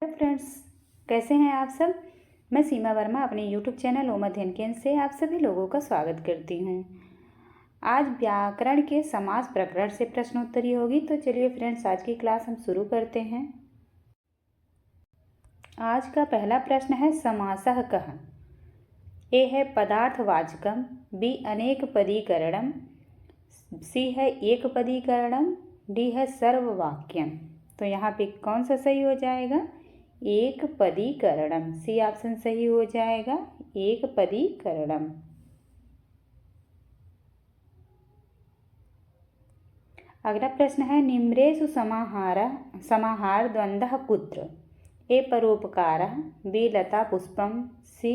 Hello friends, कैसे हैं आप सब। मैं सीमा वर्मा अपने यूट्यूब चैनल ओम अध्ययन केंद्र से आप सभी लोगों का स्वागत करती हूँ। आज व्याकरण के समास प्रकरण से प्रश्नोत्तरी होगी। तो चलिए फ्रेंड्स, आज की क्लास हम शुरू करते हैं। आज का पहला प्रश्न है समासः कः। ए है पदार्थवाचकम, बी अनेकपदीकरणम, सी है एकपदीकरणम, डी है सर्ववाक्यम। तो यहाँ पे कौन सा सही हो जाएगा? एक पदीकरणम। सी ऑप्शन सही हो जाएगा, एक पदीकरणम। अगला प्रश्न है निम्रेषु समाहार द्वंद्वः कुत्र। ए परोपकारः, बी लता पुष्पम, सी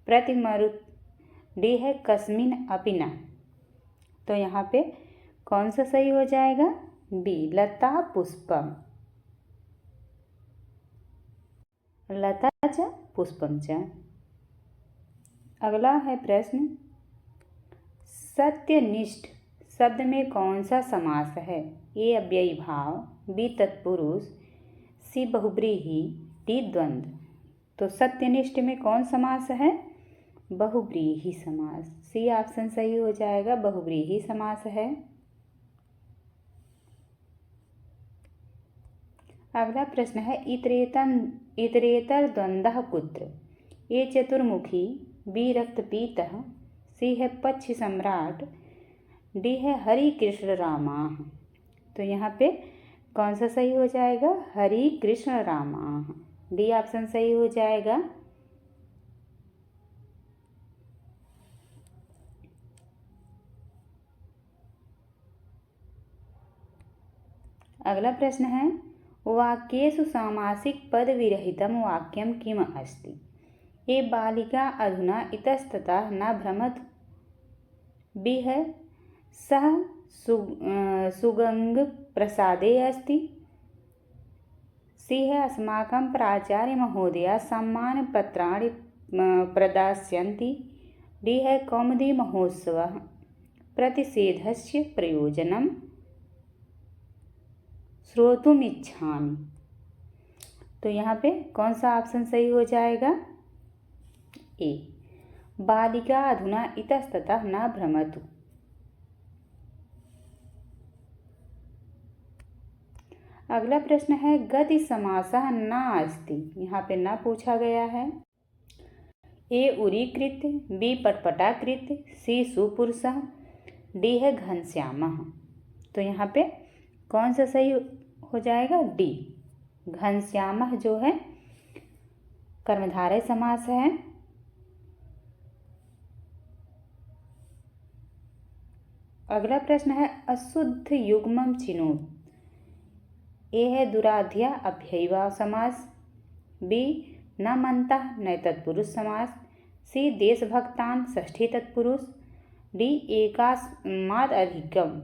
प्रतिमरुत्, डी है कस्मिन् अपि न। तो यहाँ पे कौन सा सही हो जाएगा? बी लता पुष्पम। लता च पुष्पम च। अगला है प्रश्न सत्यनिष्ठ शब्द में कौन सा समास है? ए अव्ययी भाव, बी तत्पुरुष, सी बहुब्रीहि, डी द्वंद्व। तो सत्यनिष्ठ में कौन समास है? बहुब्रीहि समास। सी ऑप्शन सही हो जाएगा, बहुब्रीहि समास है। अगला प्रश्न है इतरेतर द्वंद्वः कुत्र। ए चतुर्मुखी, बी रक्तपीतः, सी है पक्षी सम्राट, डी है हरि कृष्ण रामाः। तो यहाँ पे कौन सा सही हो जाएगा? हरि कृष्ण रामाः। डी ऑप्शन सही हो जाएगा। अगला प्रश्न है वाक्येषु सामासिक पद विरहितं वाक्यं किम् अस्ति। ए बालिका अधुना इतस्ततः न भ्रमत, बी है सः सुगंग प्रसादे अस्ति, सी है अस्माकं प्राचार्य महोदया सम्मानपत्राणि प्रदास्यन्ति, डी है कौमुदी महोत्सवः प्रतिषेधस्य प्रयोजनं श्रोतुमिच्छामि। तो यहाँ पे कौन सा ऑप्शन सही हो जाएगा? ए बालिका अधुना इतस्ततः न भ्रमतु। अगला प्रश्न है गति समासः न अस्ति। यहाँ पे न पूछा गया है। ए उरीकृत, बी पटपटाकृत, सी सुपुरुषः, डी है घनश्यामः। तो यहाँ पे कौन सा सही हो जाएगा? डी घनश्यामः जो है कर्मधारय समास है। अगला प्रश्न है अशुद्ध युग्मं चिनोत। ए है दुराध्या अव्ययीभाव समास, बी न मन्तः नए तत्पुरुष समास, सी देशभक्तान षष्ठी तत्पुरुष, डी एकास्माद् अधिकम।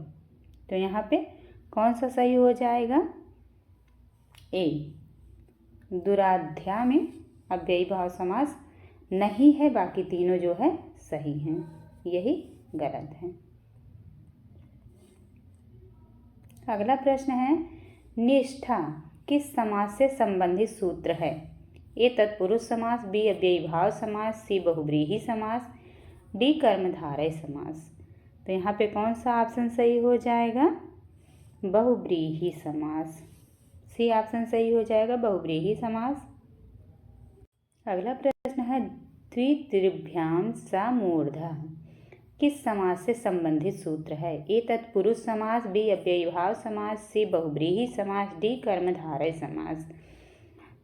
तो यहाँ पे कौन सा सही हो जाएगा? ए दुराध्या में अव्ययीभाव समास नहीं है, बाकी तीनों जो है सही हैं, यही गलत है। अगला प्रश्न है निष्ठा किस समास से संबंधित सूत्र है? ए तत्पुरुष समास, बी अव्ययीभाव समास, सी बहुब्रीहि समास, डी कर्मधारय समास। तो यहाँ पे कौन सा ऑप्शन सही हो जाएगा? बहुब्रीहि समास। सी ऑप्शन सही हो जाएगा, बहुब्रीहि समास। अगला प्रश्न है द्वित्रिभ्याम समूर्धः किस समास से संबंधित सूत्र है? ए तत्पुरुष समास, बी अव्ययीभाव समास, सी बहुब्रीहि समास, डी कर्मधारय समास।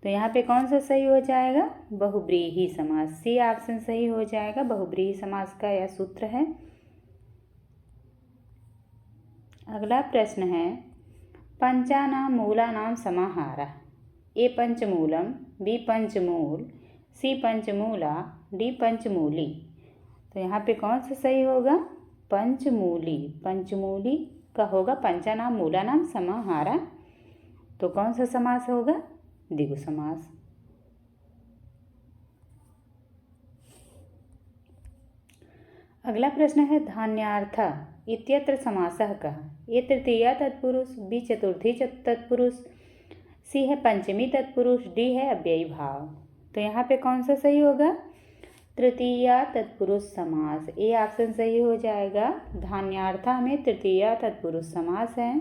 तो यहाँ पे कौन सा सही हो जाएगा? बहुब्रीहि समास। सी ऑप्शन सही हो जाएगा, बहुब्रीहि समास का यह सूत्र है। अगला प्रश्न है पंचानां मूलानां समाहारः। ए पंचमूलम, बी पंचमूल, सी पंचमूला, डी पंचमूली। तो यहाँ पे कौन सा सही होगा? पंचमूली। पंचमूली का होगा पंचानां मूलानां समाहारः। तो कौन सा समास होगा? द्विगु समास। अगला प्रश्न है धान्यार्थ इत्यत्र समासः कः। ए तृतीया तत्पुरुष, बी चतुर्थी तत्पुरुष, सी है पंचमी तत्पुरुष, डी है अव्ययी भाव। तो यहाँ पे कौन सा सही होगा? तृतीया तत्पुरुष समास, ए ऑप्शन सही हो जाएगा। धान्यार्था में तृतीया तत्पुरुष समास है।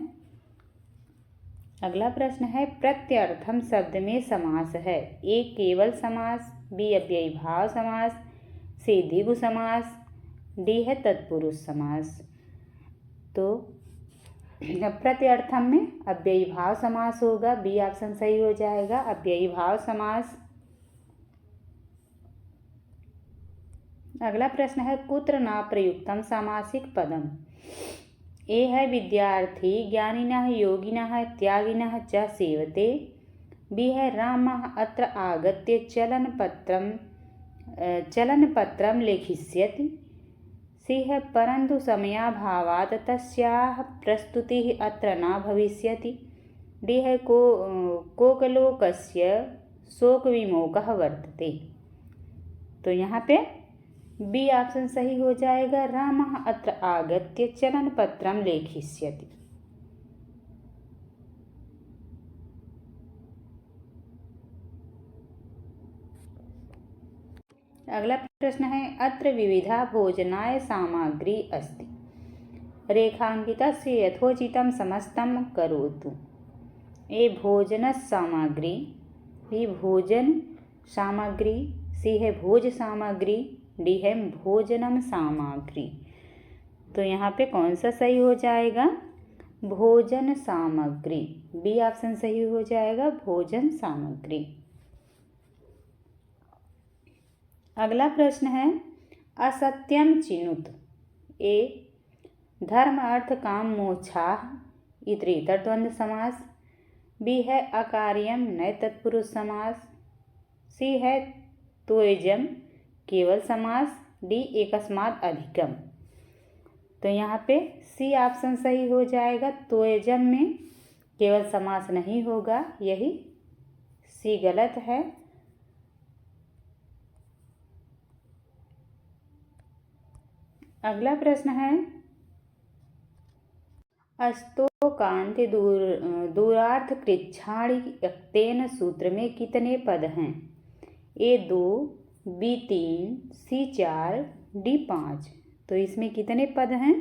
अगला प्रश्न है प्रत्यर्थम शब्द में समास है। ए केवल समास, बी अव्ययी भाव समास, सी द्विगु समास, डी है तत्पुरुष समास। तो प्रत्यर्थम में अव्ययी भाव समास होगा, बी ऑप्शन सही हो जाएगा, अव्ययी भाव समास। अगला प्रश्न है कुत्र न प्रयुक्तम सामासिक पदम। ए है विद्यार्थी ज्ञानिनः योगिनः त्यागिनः च सेवते, बी है रामः अत्र आगत्य चलनपत्रं लेखिष्यति, सी है परन्तु समयाभावात् तस्याः प्रस्तुतिः अत्र न भविष्यति, डी है कोकलोकस्य शोकविमोकः वर्तते। तो यहाँ पे बी ऑप्शन सही हो जाएगा, रामः अत्र आगत्य चलनपत्रं लेखिष्यति। अगला प्रश्न है अत्र विविधा भोजनाय सामग्री अस्ति, रेखांकितस्य यथोचितं समस्तं करोतु। ए भोजन सामग्री, बी भोजन सामग्री, सी है भोज सामग्री, डी है भोजनम सामग्री। तो यहाँ पे कौन सा सही हो जाएगा? भोजन सामग्री, बी ऑप्शन सही हो जाएगा, भोजन सामग्री। अगला प्रश्न है असत्यम चिनुत। ए धर्म अर्थ काम मोक्षाः इतरेतर द्वंद्व समास, बी है अकार्यम नए तत्पुरुष समास, सी है त्वयजम केवल समास, डी एकस्मात् अधिकम। तो यहाँ पे सी ऑप्शन सही हो जाएगा, त्वयजम में केवल समास नहीं होगा, यही सी गलत है। अगला प्रश्न है अस्तोकान्ते दूरार्थ कृच्छाणि यक्तेन सूत्र में कितने पद हैं? ए 2, बी 3, सी 4, डी 5। तो इसमें कितने पद हैं?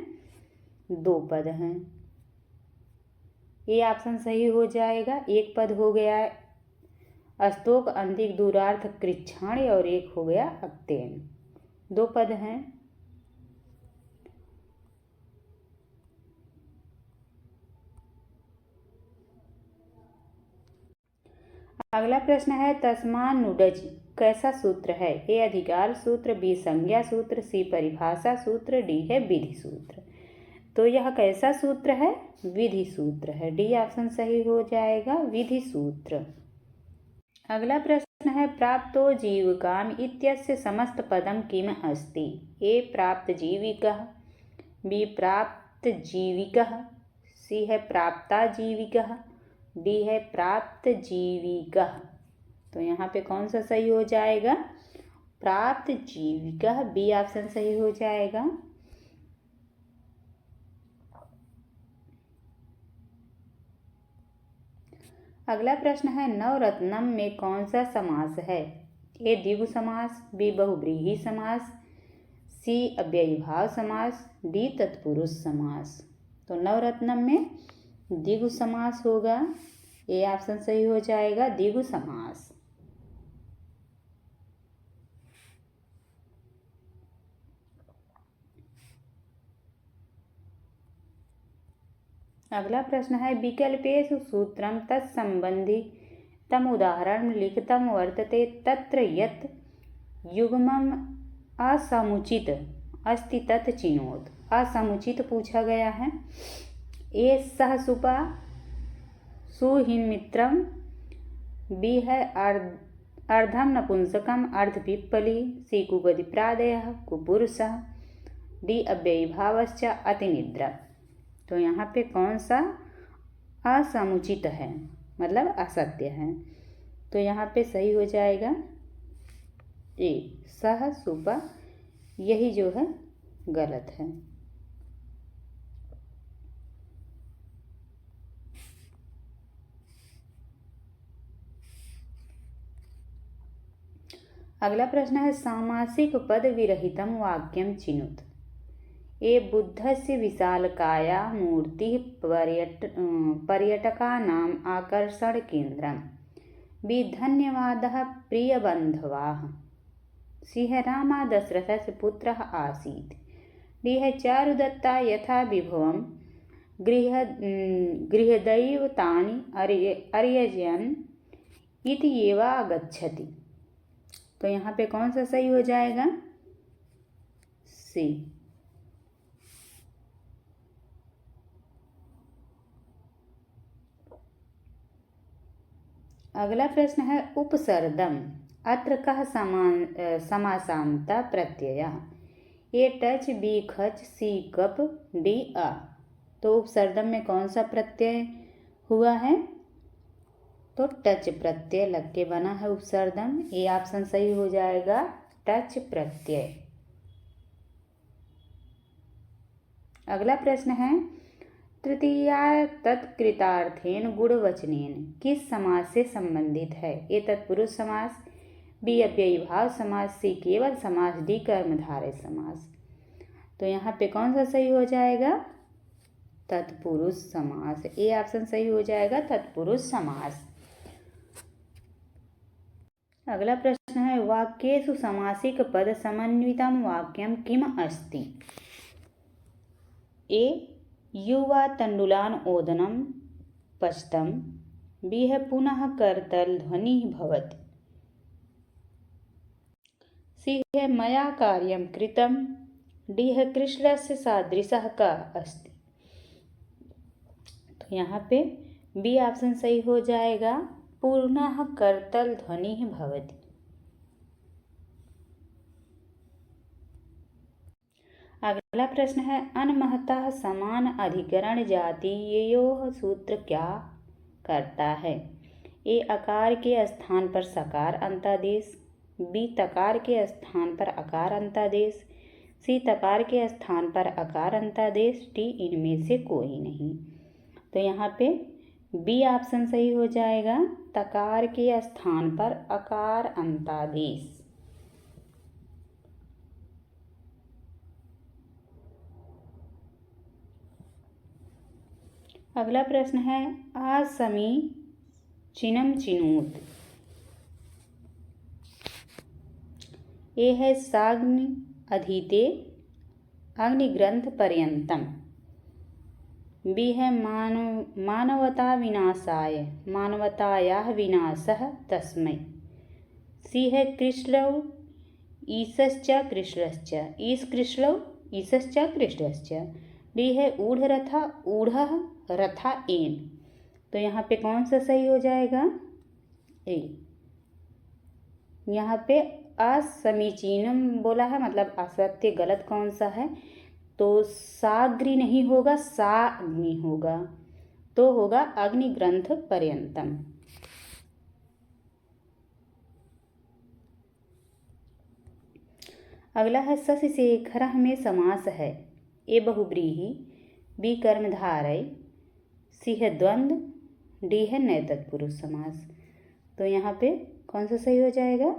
2 पद हैं। ए ऑप्शन सही हो जाएगा, एक पद हो गया अस्तोक अंतिक दूरार्थ कृच्छाणि और एक हो गया अक्तेन, 2 पद हैं। अगला प्रश्न है तस्मान्नुडज कैसा सूत्र है? ए अधिकार सूत्र, बी संज्ञा सूत्र, सी परिभाषा सूत्र, डी है विधि सूत्र। तो यह कैसा सूत्र है? विधि सूत्र है, डी ऑप्शन सही हो जाएगा, विधि सूत्र। अगला प्रश्न है प्राप्तो जीविकाम इत्यस्य समस्त पदम किम अस्ति? ए प्राप्त जीविकः, बी प्राप्त जीविकः, सी है प्राप्ता जीविकः, डी है प्राप्त जीविका। तो यहाँ पे कौन सा सही हो जाएगा? प्राप्त जीविका, बी ऑप्शन सही हो जाएगा। अगला प्रश्न है नवरत्नम में कौन सा समास है? ए द्विगु समास, बी बहुब्रीहि समास, सी अव्ययी भाव समास, डी तत्पुरुष समास। तो नवरत्नम में द्विगु समास होगा, ए ऑप्शन सही हो जाएगा, द्विगु समास। अगला प्रश्न है विकल्पेषु सूत्रम तत्संबंधी तम उदाहरण लिखितम वर्तते तत्र यत् युग्मम असमुचित अस्ति तत् चिनोत। असमुचित पूछा गया है। ए सह सुपा सुहीन मित्रम, बी है अर्धम नपुंसकम अर्धपिप्पली, सी कुपदि प्रादयः कुपुरुषः, डी अव्ययी भावश्च अतिनिद्रा। तो यहाँ पे कौन सा असमुचित है, मतलब असत्य है? तो यहाँ पे सही हो जाएगा ए सह सुपा, यही जो है गलत है। अगला प्रश्न है सामासिक पद विरहितं वाक्यं चिनुत। ए बुद्धस्य विशालकाया मूर्तिः पर्यटकानाम् आकर्षणकेन्द्रम्। बि धन्यवादः प्रियबन्धवाः। सी रामः दशरथस्य पुत्रः आसीत्। डी चारुदत्ता यथा विभवं गृहदैवतानि अर्यजन् इति एव आगच्छति। तो यहाँ पे कौन सा सही हो जाएगा? सी। अगला प्रश्न है उपसर्दम अत्र कः समासांता प्रत्ययः। ए टच, बी खच, सी कप, डी आ। तो उपसर्दम में कौन सा प्रत्यय हुआ है? तो टच प्रत्यय लग के बना है उपसर्दम। ए ऑप्शन सही हो जाएगा, टच प्रत्यय। अगला प्रश्न है तृतीया तत्कृतार्थेन गुणवचनेन किस समास से संबंधित है। ए तत्पुरुष समास, बी अव्ययीभाव समास, सी केवल समास, डी कर्मधारय समास। तो यहाँ पे कौन सा सही हो जाएगा? तत्पुरुष समास। ए ऑप्शन सही हो जाएगा, तत्पुरुष समास। अगला प्रश्न है वाक्येषु समासिक पद समन्वितं वाक्यं किम अस्ति। ए युवा तण्डुलान् ओदनं पचतं, बी पुनः करतल ध्वनि भवति, सी मया कार्यं कृतं, डी कृष्णस्य सादृशः का अस्ति। तो यहाँ पे बी ऑप्शन सही हो जाएगा, पुनः करतल ध्वनि भवति। अगला प्रश्न है अनमहतः समान अधिकरण जातीयों सूत्र क्या करता है। ए अकार के स्थान पर सकार अंतादेश, बी तकार के स्थान पर अकार अंतादेश, सी तकार के स्थान पर अकार अंतादेश, डी इनमें से कोई नहीं। तो यहाँ पे बी ऑप्शन सही हो जाएगा, तकार के स्थान पर अकार अंतादेश। अगला प्रश्न है आसमीचीनं चिनोत। ए है साग्नि अधीते अग्निग्रंथ पर्यंतम, बी है मानवता विनाशाय मानवतायाः विनाशः तस्मै, सी है कृष्णौ ईशश्च कृष्णश्च ईश कृष्णौ ईशश्च कृष्णश्च, डी है ऊढ़रथा ऊढ़ः रथा एन। तो यहाँ पे कौन सा सही हो जाएगा? ए। यहाँ पे असमीचीनम बोला है, मतलब असत्य गलत कौन सा है? तो साग्नि नहीं होगा, साग्नि होगा, तो होगा अग्निग्रंथ पर्यंतम। अगला है शशिशेखरः में समास है। ए बहुब्रीहि, बी कर्मधारय, सी है द्वंद्व, डी है नए तत्पुरुष समास। तो यहाँ पे कौन सा सही हो जाएगा?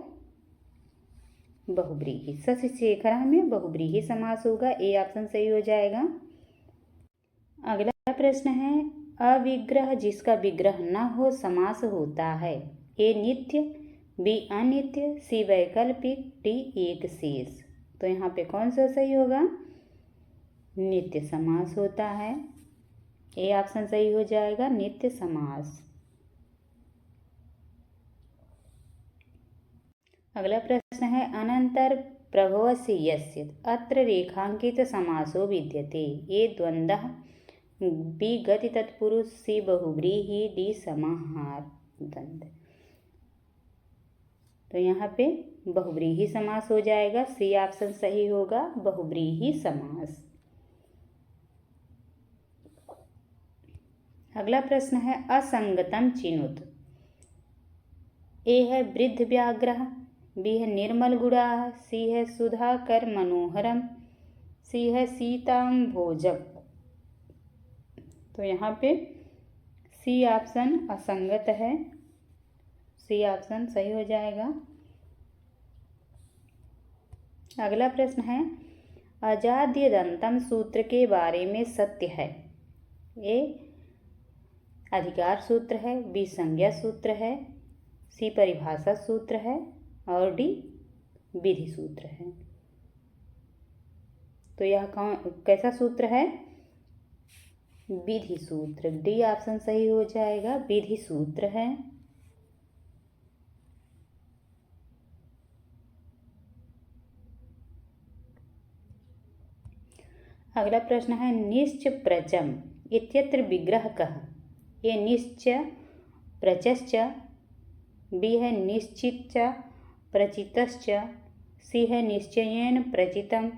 बहुब्रीहि। शशिशेखरः में बहुब्रीहि समास होगा, ए ऑप्शन सही हो जाएगा। अगला प्रश्न है अविग्रह जिसका विग्रह न हो समास होता है। ए नित्य, बी अनित्य, सी वैकल्पिक, डी एक शेष। तो यहाँ पे कौन सा सही होगा? नित्य समास होता है, ए ऑप्शन सही हो जाएगा, नित्य समास। अगला प्रश्न है अनंतर प्रभवस्य यस्य अत्र रेखांकित समासो विद्यते। ए द्वंद्वः, बी गति तत्पुरुष, सी बहुव्रीहि, डी समाहार द्वंद्व। तो यहाँ पे बहुव्रीहि समास हो जाएगा, सी ऑप्शन सही होगा, बहुव्रीहि समास। अगला प्रश्न है असंगतम चिनुत। ए है वृद्ध व्याघ्रः, बी है निर्मल गुणाः, सी है सुधाकर मनोहरम, सी है सीताम भोजम। तो यहाँ पे सी ऑप्शन असंगत है, सी ऑप्शन सही हो जाएगा। अगला प्रश्न है अजाद्यदंतम सूत्र के बारे में सत्य है। ए अधिकार सूत्र है, बी संज्ञा सूत्र है, सी परिभाषा सूत्र है और डी विधि सूत्र है। तो यह कैसा सूत्र है? विधि सूत्र। डी ऑप्शन सही हो जाएगा, विधि सूत्र है। अगला प्रश्न है निश्च प्रचम इत्यत्र विग्रह कः। ये निश्च प्रचश्च, बी है निश्चित प्रचितश्च, सी है निश्चयेन प्रचितम,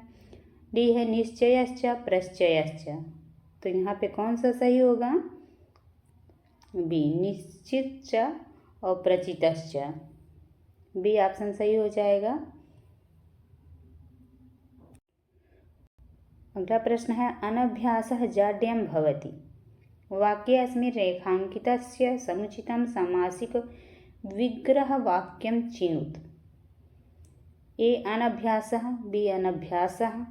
डी है निश्चयश्च प्रश्चयश्च। तो यहाँ पे कौन सा सही होगा? बी निश्चित और प्रचितश्च। बी ऑप्शन सही हो जाएगा। अगला प्रश्न है अनभ्यासः जाड्यं भवति। वाक्येऽस्मिन् रेखाङ्कितस्य समुचितं सामासिक विग्रहवाक्यं चिनुत। ए अनभ्यासः, बी अनभ्यासः,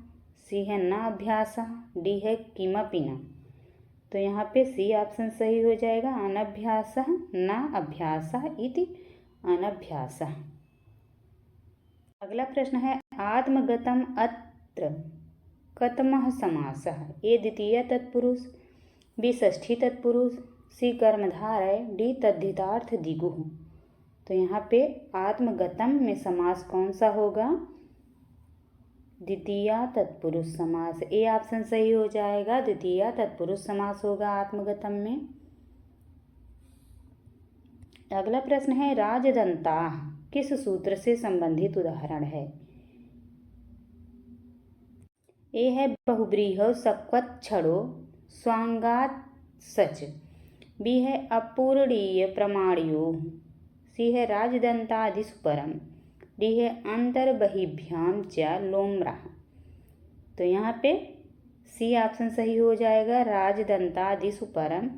सी है न अभ्यासः, डी है किमपि न। तो यहाँ पे सी ऑप्शन सही हो जाएगा, अनभ्यासः न अभ्यासः इति अनभ्यासः। अगला प्रश्न है आत्मगतम अत्र कतमः समासः। ए द्वितीय तत्पुरुष, बी षष्ठी तत्पुरुष, सी कर्मधारय, डी तद्धितार्थ द्विगुः। तो यहाँ पे आत्मगतम में समास कौन सा होगा? द्वितीय तत्पुरुष समास। ए ऑप्शन सही हो जाएगा, द्वितीय तत्पुरुष समास होगा आत्मगतम में। अगला प्रश्न है राजदंताः किस सूत्र से संबंधित उदाहरण है? ए है बहुव्रीहौ सत्वत् छड़ो स्वांगात् सच, बी है अपूरणीय प्रमाणयोः, सी है राजदंतादिषु परम, डी है अंतर्बहिभ्याम च लोम्राः। तो यहाँ पे सी ऑप्शन सही हो जाएगा, राजदंतादिषु परम।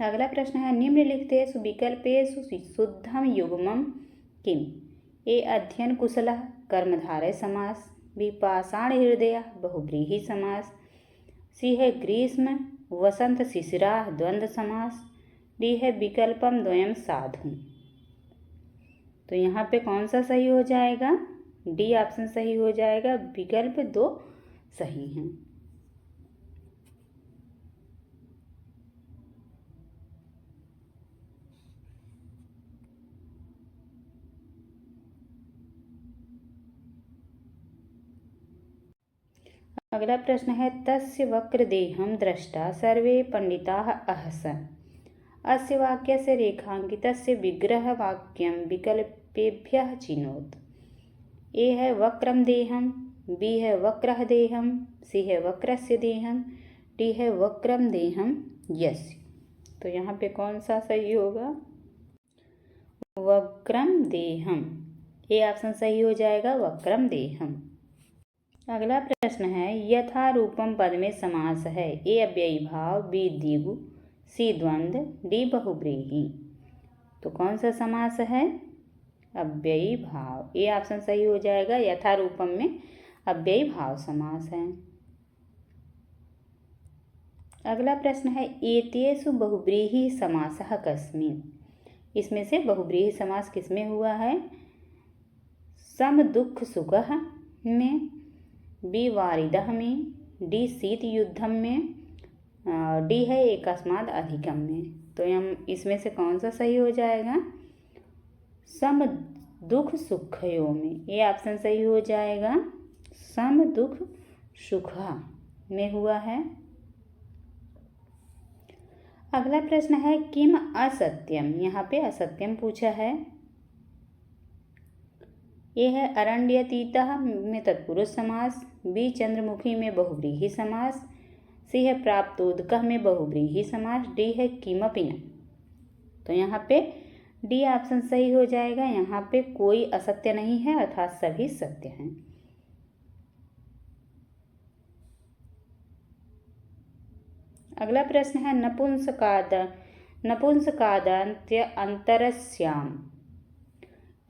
अगला प्रश्न है निम्नलिखितेषु विकल्पेषु शुद्धम युग्मं किम्? ए अध्ययन कुशलः कर्मधारय समास, बी पाषाण हृदयः बहुव्रीहि समास, सी है ग्रीष्म वसंत शिशिराः द्वंद्व समास, डी है विकल्पम द्वयम साधु। तो यहाँ पे कौन सा सही हो जाएगा? डी ऑप्शन सही हो जाएगा, विकल्प 2 सही हैं। अगला प्रश्न है तस्य वक्रदेहं दृष्टा सर्वे पंडिताः अहसन्। अस्य वाक्यस्य रेखांकितस्य विग्रहवाक्यं विकल्पेभ्यः चिनोत। ए है वक्रम देहं, बी है वक्रः देहं, सी है वक्रस्य देहं, डी है वक्रम देहं यस्य। तो यहाँ पे कौन सा सही होगा? वक्रम देहं। ए ऑप्शन सही हो जाएगा, वक्रम देहं। अगला प्रश्न है यथा रूपम पद में समास है। ए अव्ययी भाव, बी द्विगु, सी द्वंद्व, डी बहुव्रीहि। तो कौन सा समास है? अव्ययी भाव। ए ऑप्शन सही हो जाएगा, यथा रूपम में अव्ययी भाव समास है। अगला प्रश्न है एतेषु बहुव्रीहि समासः कस्मिन्। इसमें से बहुव्रीहि समास किसमें हुआ है? सम दुख सुखः में, बी वारिदः में, डी शीत युद्धम में, डी है एकस्माद् अधिकम में। तो हम इसमें से कौन सा सही हो जाएगा? सम दुख सुखयों में। ये ऑप्शन सही हो जाएगा, सम दुख सुखा में हुआ है। अगला प्रश्न है किम असत्यम। यहाँ पे असत्यम पूछा है। ये है अरण्यतीतः में तत्पुरुष समास, बी चंद्रमुखी में बहुव्रीहि समास, सी है प्राप्तोदकः में बहुव्रीहि समास, डी है किमपि न। तो यहाँ पे डी ऑप्शन सही हो जाएगा। यहाँ पे कोई असत्य नहीं है, अर्थात सभी सत्य हैं। अगला प्रश्न है नपुंसकादान्त्य अंतरस्याम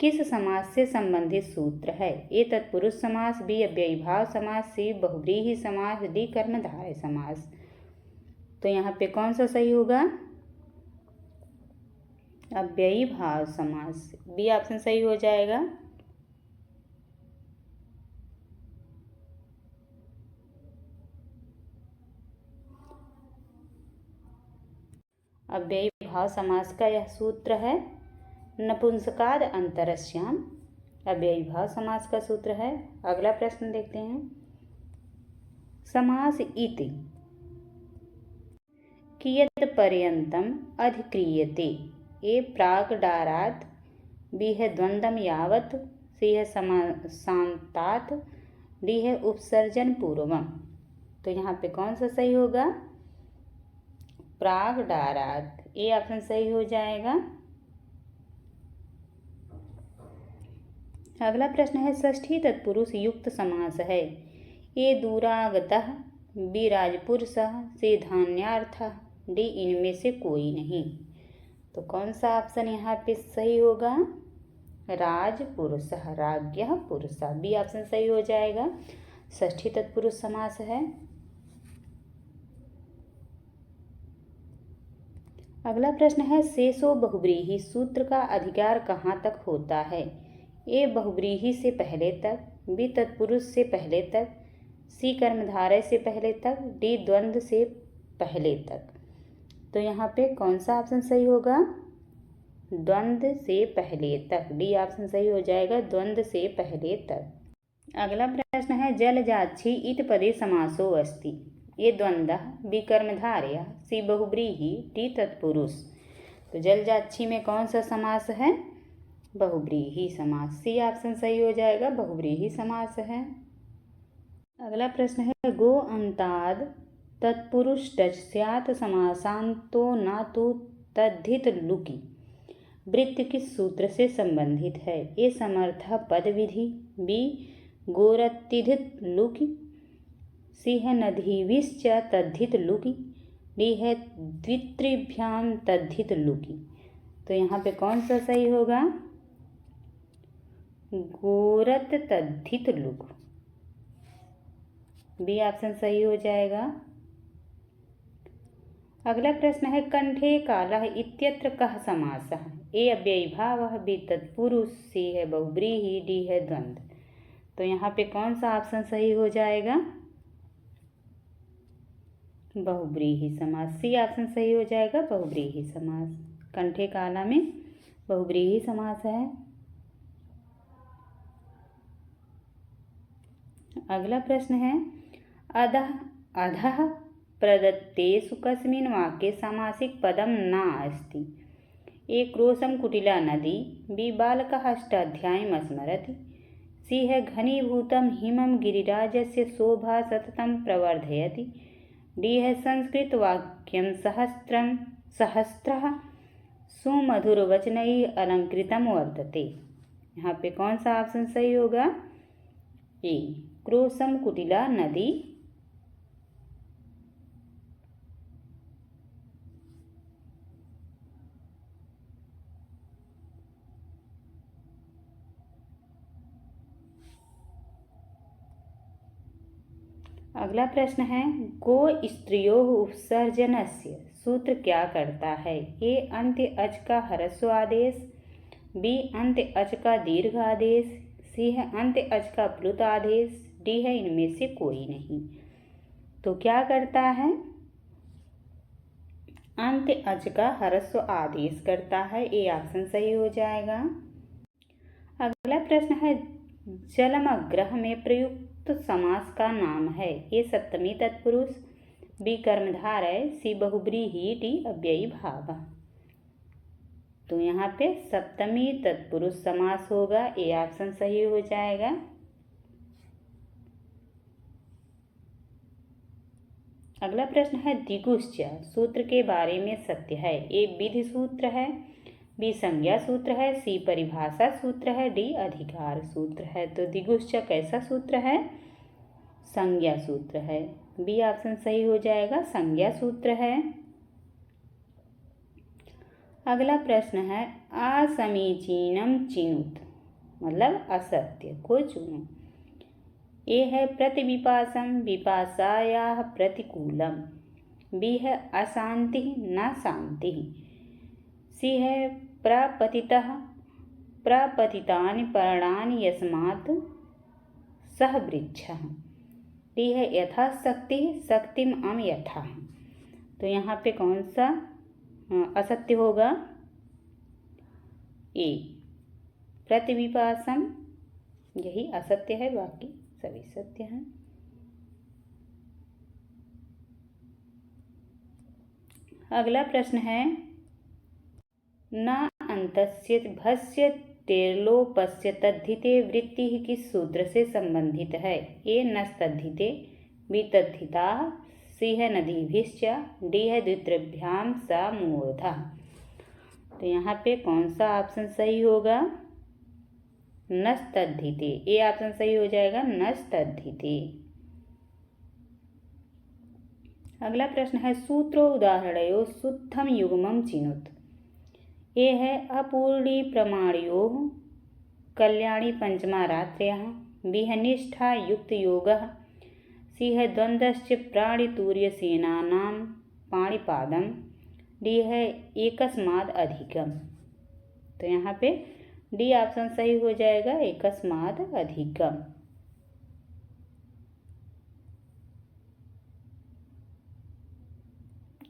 किस समास से संबंधित सूत्र है? ए तत्पुरुष समास, बी अव्ययी भाव समास, सी बहुव्रीहि समास, डी कर्मधारय समास। तो यहाँ पे कौन सा सही होगा? अव्ययी भाव समास, बी ऑप्शन सही हो जाएगा। अव्ययी भाव समास का यह सूत्र है नपुंसकाद अंतरस्याम, अव्ययी भाव समास का सूत्र है। अगला प्रश्न देखते हैं। समास इति कियत् पर्यन्तम अधिक्रियते? ए प्रागडारात्, बी है द्वंद्वम यावत्, सी है समासांतात्, डी है उपसर्जन पूर्वम। तो यहाँ पे कौन सा सही होगा? प्रागडारात्, ए ऑप्शन सही हो जाएगा। अगला प्रश्न है षष्ठी तत्पुरुष युक्त समास है। ए दूरागतः, बी राजपुरुषः, सी धान्यार्थः, डी इनमें से कोई नहीं। तो कौन सा ऑप्शन यहाँ पे सही होगा? राजपुरुषः, राज्ञः पुरुषः, बी ऑप्शन सही हो जाएगा। षष्ठी तत्पुरुष समास है। अगला प्रश्न है शेषो बहुव्रीहि सूत्र का अधिकार कहाँ तक होता है? ए बहुव्रीहि से पहले तक, बी तत्पुरुष से पहले तक, सी कर्मधारय से पहले तक, डी द्वंद्व से पहले तक। तो यहाँ पे कौन सा ऑप्शन सही होगा? द्वंद्व से पहले तक, डी ऑप्शन सही हो जाएगा, द्वंद्व से पहले तक। अगला प्रश्न है जलजाक्षी इत पदे समासो अस्ति। ए द्वंद्वः, बी कर्मधारय, सी बहुव्रीहि, डी तत्पुरुष। तो जलजाक्षी में कौन सा समास है? बहुव्रीहि समास, सी ऑप्शन सही हो जाएगा, बहुव्रीहि समास है। अगला प्रश्न है गो अंताद तत्पुरुष डच स्यात् समासांतो न तो तद्धित लुकी वृत्त किस सूत्र से संबंधित है? ए समर्थ पद विधि, बी गोरतिधित लुकी, सी है नधीविश्च तद्धित लुकी, डी है द्वित्रिभ्याम तद्धित लुकी। तो यहाँ पे कौन सा सही होगा? गोरत तद्धित लुक, बी ऑप्शन सही हो जाएगा। अगला प्रश्न है कंठे कालः इत्यत्र कः समासः? ए अव्ययी भावः, बी तत्पुरुष, सी है बहुव्रीहि, डी है द्वंद्व। तो यहाँ पे कौन सा ऑप्शन सही हो जाएगा? बहुव्रीहि समास, सी ऑप्शन सही हो जाएगा, बहुव्रीहि समास। कंठे काला में बहुव्रीहि समास है। अगला प्रश्न है अधः अधः प्रदत्तेषु कस्मिन् वाक्ये सामासिक पदम न अस्ति? ए क्रोशं कुटिला नदी, बी बालकः अष्टाध्यायीम् स्मरति, सी है घनीभूतं हिमं गिरिराजस्य शोभा सततं प्रवर्धयति, डी है संस्कृत वाक्यं सहस्रः सुमधुरवचनैः अलंकृतं वर्तते। यहाँ पे कौन सा ऑप्शन सही होगा? ए क्रोशम कुटिला नदी। अगला प्रश्न है गो स्त्रियोः उपसर्जनस्य सूत्र क्या करता है? ए अंत्य अच का ह्रस्व आदेश, बी अंत्य अच का दीर्घ आदेश, सी है अंत्य अच का प्लुत आदेश, डी है इनमें से कोई नहीं। तो क्या करता है? अंत्य अच का ह्रस्व आदेश करता है, ए ऑप्शन सही हो जाएगा। अगला प्रश्न है जलमग्रह में प्रयुक्त समास का नाम है? ए सप्तमी तत्पुरुष, बी कर्मधारय, सी बहुव्रीहि, डी अव्ययी भाव। तो यहाँ पे सप्तमी तत्पुरुष समास होगा, ए ऑप्शन सही हो जाएगा। अगला प्रश्न है दिगुश्च सूत्र के बारे में सत्य है? ए विधि सूत्र है, बी संज्ञा सूत्र है, सी परिभाषा सूत्र है, डी अधिकार सूत्र है। तो दिगुश्च कैसा सूत्र है? संज्ञा सूत्र है, बी ऑप्शन सही हो जाएगा, संज्ञा सूत्र है। अगला प्रश्न है असमीचीनम चिनुत, मतलब असत्य को चुनो। ए है प्रतिविपासम विपासायाः प्रतिकूलम, बी है अशांति न शांति, सी है प्रपतितः प्रपतितानि पर्णानि यस्मात् सह वृक्षः, डी है यथाशक्ति शक्तिम अम यथा। तो यहाँ पे कौन सा असत्य होगा? ए प्रतिविपासम, यही असत्य है, बाकी सभी सत्य हैं। अगला प्रश्न है न अंतस्य भस्य तेर्लोपस्य तद्धिते वृत्ति किस सूत्र से संबंधित है? ए नस्तद्धिते, बी तद्धिता, सी है नदीभिश्च, डी है द्वित्रिभ्याम सा मूर्धा। तो यहाँ पे कौन सा ऑप्शन सही होगा? नस्तद्धिते, ए ऑप्शन सही हो जाएगा, नस्तद्धिते। अगला प्रश्न है सूत्रो उदाहरणयो शुद्धम युग्मम चिनुत। ए है अपूर्णी प्रमाणयोः कल्याणी पंचमा रात्र्यः, बी है निष्ठा युक्त योगः, सी है द्वंद्वश्च प्राणितूर्य सेनानां पाणिपादम, डी है एकस्माद् अधिकम। तो यहाँ पे डी ऑप्शन सही हो जाएगा, एकस्माद् अधिकम।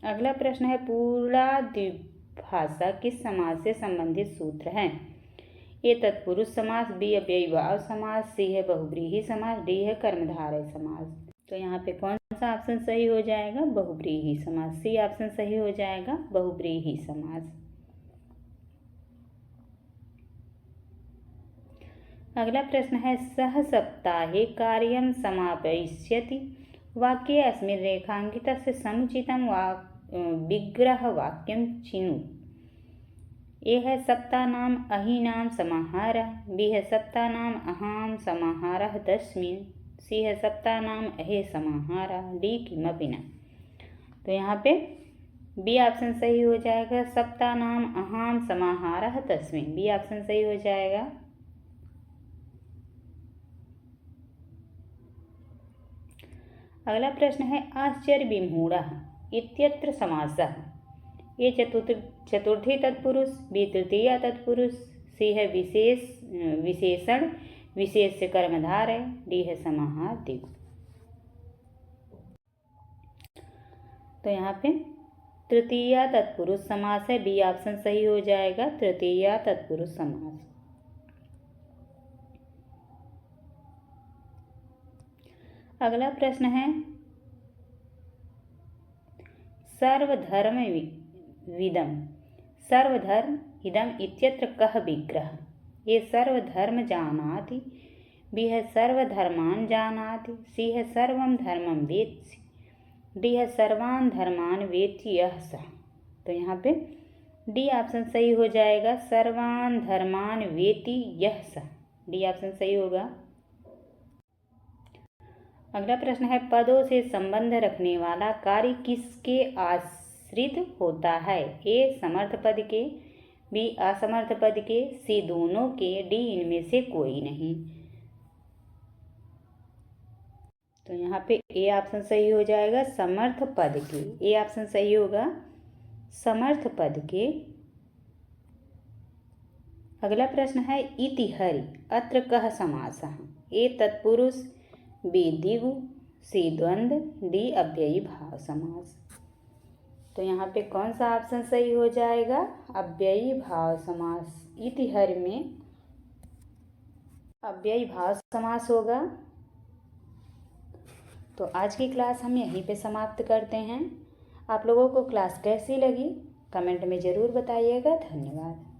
अगला प्रश्न है पूर्णा द्विभाषा किस समास से संबंधित सूत्र है? ए तत्पुरुष समास, बी अव्ययीभाव समास, सी है बहुव्रीहि समास, डी है कर्मधारय समास। तो यहाँ पे कौन सा ऑप्शन सही हो जाएगा? बहुव्रीहि समास, सी ऑप्शन सही हो जाएगा, बहुव्रीहि समास। अगला प्रश्न है सह सप्ताहे कार्यं समापयिष्यति वाक्ये अस्मिन् रेखांकितस्य समुचितं विग्रहवाक्यं चिनु। ए है सप्तानाम अहीनाम समाहारः, बी है सप्तानाम अहाम समाहारः तस्मिन्, सी है सप्तानाम अहे समाहारः, डी किमपि न। तो यहाँ पे बी ऑप्शन सही हो जाएगा, सप्तानाम अहाम समाहारः तस्मिन्, बी ऑप्शन सही हो जाएगा। अगला प्रश्न है आश्चर्य विमूढ़ः इत्यत्र समासः। ए चतुर्थी तत्पुरुष, बी तृतीया तत्पुरुष, सी है विशेषण विशेष से कर्मधारय, डी है समाहार द्विगु। तो यहाँ पे तृतीया तत्पुरुष समास है, बी ऑप्शन सही हो जाएगा, तृतीया तत्पुरुष समास। अगला प्रश्न है सर्वधर्म विदम सर्वधर्म इदम इत्यत्र कः विग्रह। ये सर्वधर्म जानाति, बी है सर्वधर्मान जानाति, सी है सर्वं धर्मं वेत्ति, डी है सर्वान् धर्मान वेत्ति यः सः। तो यहाँ पे डी ऑप्शन सही हो जाएगा, सर्वान् धर्मान वेत्ति यः सः, डी ऑप्शन सही होगा। अगला प्रश्न है पदों से संबंध रखने वाला कार्य किसके आश्रित होता है? ए समर्थ पद के, बी असमर्थ पद के, सी दोनों के, डी इनमें से कोई नहीं। तो यहाँ पे ए ऑप्शन सही हो जाएगा, समर्थ पद के, ए ऑप्शन सही होगा, समर्थ पद के। अगला प्रश्न है इति हरि अत्र कः समासः। ए तत्पुरुष, बी द्विगु, सी द्वंद्व, डी अव्ययी भाव समास। तो यहाँ पे कौन सा ऑप्शन सही हो जाएगा? अव्ययी भाव समास। इति हरि में अव्ययी भाव समास होगा। तो आज की क्लास हम यहीं पे समाप्त करते हैं। आप लोगों को क्लास कैसी लगी कमेंट में ज़रूर बताइएगा। धन्यवाद।